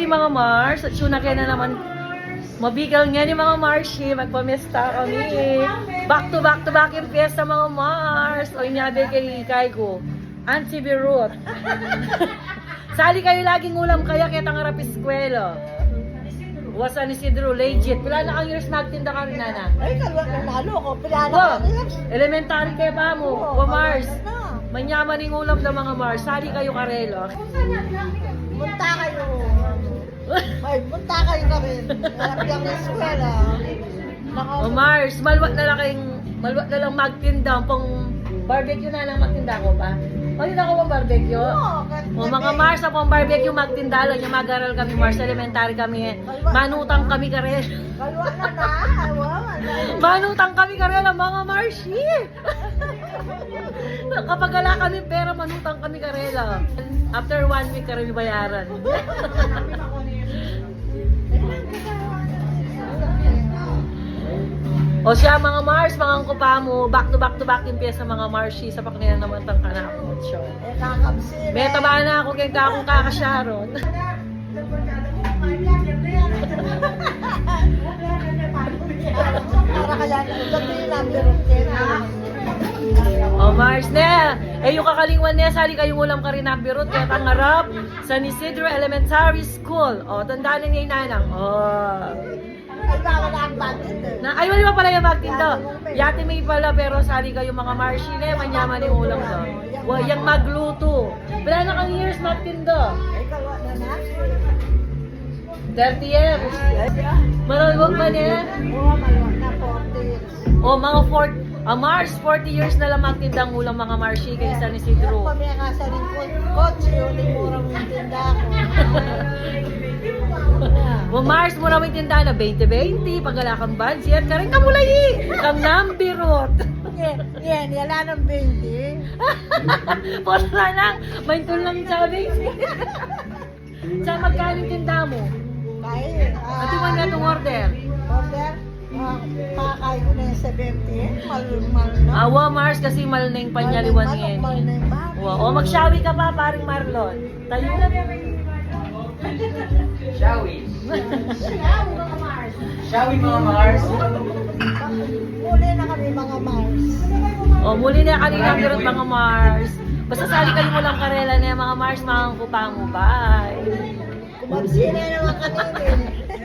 ni mga Mars. At suna kaya na naman mabigal nga ni mga Marshi. Magpamesta kami. Back to back yung fiesta mga Mars. O inyabe kay ko. Auntie Birut. Sali kayo laging ulam kaya kaya tangarap eskwela. Wasan ni Sidro, legit. Pila na kang years nagtinda ka rin, Nana? Ay, kalwa na lalo ko. Pila na Wow, kami. elementary kayo ba mo? Oo, Mars. na. Manyaman ng ulam ng mga Mars. Sali kayo karelo. Punta kayo. Ay, punta kayo kami. Alam yung eskwela. O Mars, malwat na lang magtinda. Pang barbecue na lang magtinda ko pa. Magtinda ko pang barbecue? O mga Mars, pang barbecue magtinda lang. Yung mag-aral kami Mars, elementary kami. Manutang kami karelo. Kalwa na na. Manutang kami karelo mga Mars. Kapag wala kami pera, manutang kami karela. After 1 week kami bayaran. O siya mga Mars, mga kupa mo, back to back yung piyesa mga Marshi sa paknila naman tang kanakot siya. Eh, kakabsira. May taba na ako kay kakong kakasyaron. Para kaya sabi namin rin. O Mars na, yung kakalingwan niya, sali kayong ulam ka rin nabirot, kaya tangarap sa Isidro Elementary School. O, tandaan niya yung nanang. O. Ay, baka na ang batin eh. Ay, wala pa pala yung magtindo. Yate may pala, pero sali kayo mga Marshi na, manyaman yung ulam do. Yung magluto. Wala na kang years magtindo. Ay, kalwa na na. 30 years. Maralwag ba niya? Oo, malwa na 40. O, mga 40, Mars, 40 years na lang magtindang ulam mga Marshi kay San Yung Isidro. pamiyakasan ng kotse, yung limurang yung tinda ko. O Mars, mura may tinda na 20-20, pag wala kang budget, ka rin kamulayi. Kang nambirot. Yan, yala ng 20. Wala lang, may lang sabi. Sa magkano tinda mo? Kaya, Ati mo niya itong order. order, pakakain ko na yung 70. Mal na. Awa Mars, kasi mal na yung panyaliwan niya. Mal na yung babi. O magsawi ka pa, paring Marlon. Tayo. Shawi. Shawi mga Mars. Uli na kami mga Mars. O muli na kanina birot mga Mars. Basta sali kayo mo lang karela na mga Mars, mga kupang mo. Bye. Kumabsina naman kanina.